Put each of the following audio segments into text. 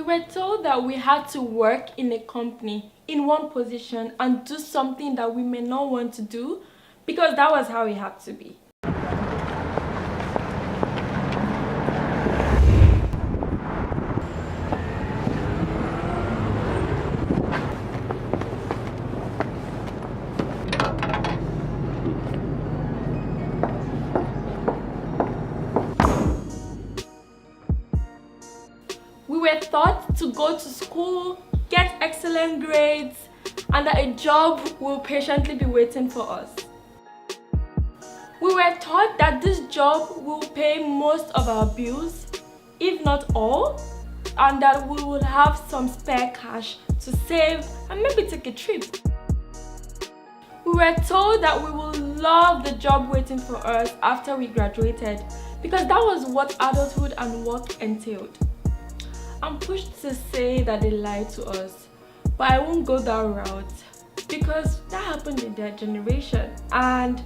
were told that we had to work in a company in one position and do something that we may not want to do because that was how it had to be. We were taught to go to school, get excellent grades, and that a job will patiently be waiting for us. We were taught that this job will pay most of our bills, if not all, and that we will have some spare cash to save and maybe take a trip. We were told that we will love the job waiting for us after we graduated because that was what adulthood and work entailed. I'm pushed to say that they lied to us, but I won't go that route because that happened in their generation and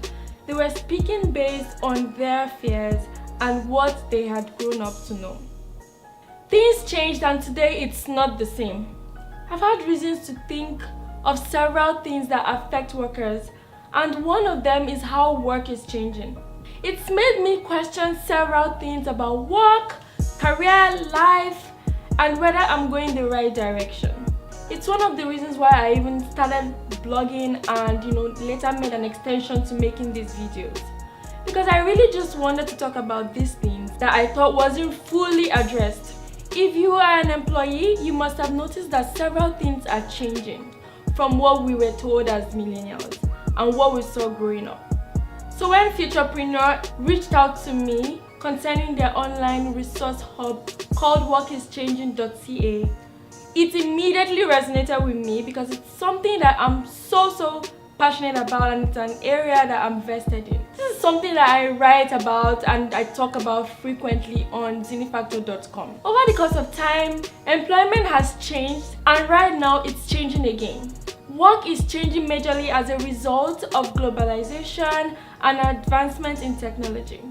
they were speaking based on their fears and what they had grown up to know. Things changed and today it's not the same. I've had reasons to think of several things that affect workers, and one of them is how work is changing. It's made me question several things about work, career, life, and whether I'm going the right direction. It's one of the reasons why I even started blogging and later made an extension to making these videos. Because I really just wanted to talk about these things that I thought wasn't fully addressed. If you are an employee, you must have noticed that several things are changing from what we were told as millennials and what we saw growing up. So when Futurpreneur reached out to me concerning their online resource hub called workischanging.ca, it immediately resonated with me because it's something that I'm so passionate about and it's an area that I'm vested in. This is something that I write about and I talk about frequently on zinifactor.com. Over the course of time, employment has changed and right now it's changing again. Work is changing majorly as a result of globalization and advancement in technology.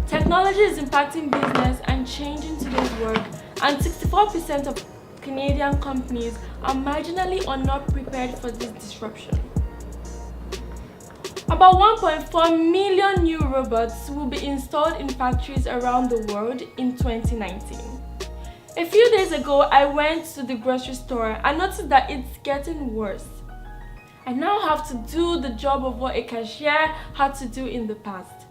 Technology is impacting business and changing today's work, and 64% of Canadian companies are marginally or not prepared for this disruption. About 1.4 million new robots will be installed in factories around the world in 2019. A few days ago, I went to the grocery store and noticed that it's getting worse. I now have to do the job of what a cashier had to do in the past.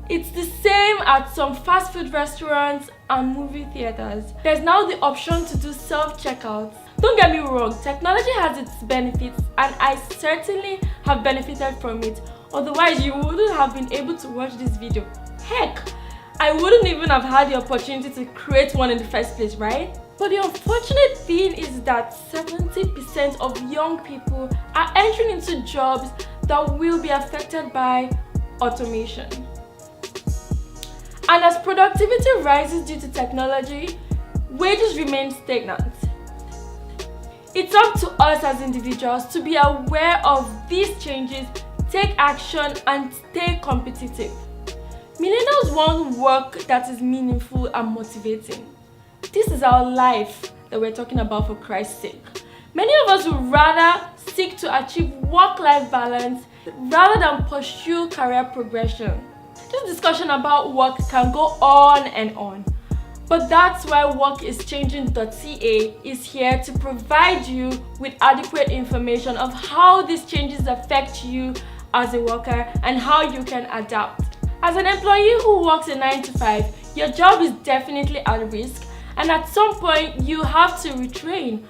It's the same at some fast food restaurants and movie theaters. There's now the option to do self-checkouts. Don't get me wrong, technology has its benefits and I certainly have benefited from it. Otherwise, you wouldn't have been able to watch this video. Heck, I wouldn't even have had the opportunity to create one in the first place, right? But the unfortunate thing is that 70% of young people are entering into jobs that will be affected by automation. And as productivity rises due to technology, wages remain stagnant. It's up to us as individuals to be aware of these changes, take action, and stay competitive. Millennials want work that is meaningful and motivating. This is our life that we're talking about, for Christ's sake. Many of us would rather seek to achieve work-life balance rather than pursue career progression. This discussion about work can go on and on, but that's why workischanging.ca is here to provide you with adequate information of how these changes affect you as a worker and how you can adapt. As an employee who works a 9 to 5, your job is definitely at risk, and at some point you have to retrain.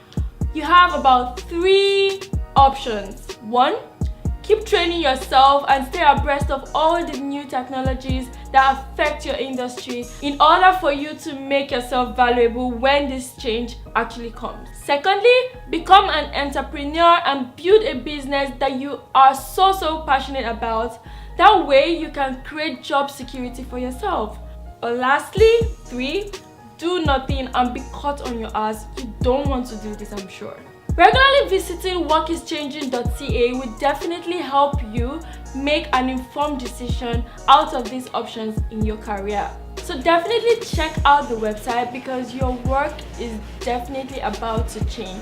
You have about 3 options. 1, keep training yourself and stay abreast of all the new technologies that affect your industry in order for you to make yourself valuable when this change actually comes. Secondly, become an entrepreneur and build a business that you are so passionate about. That way you can create job security for yourself. Or lastly, 3, do nothing and be caught on your ass. You don't want to do this, I'm sure. Regularly visiting workischanging.ca will definitely help you make an informed decision out of these options in your career. So definitely check out the website because your work is definitely about to change.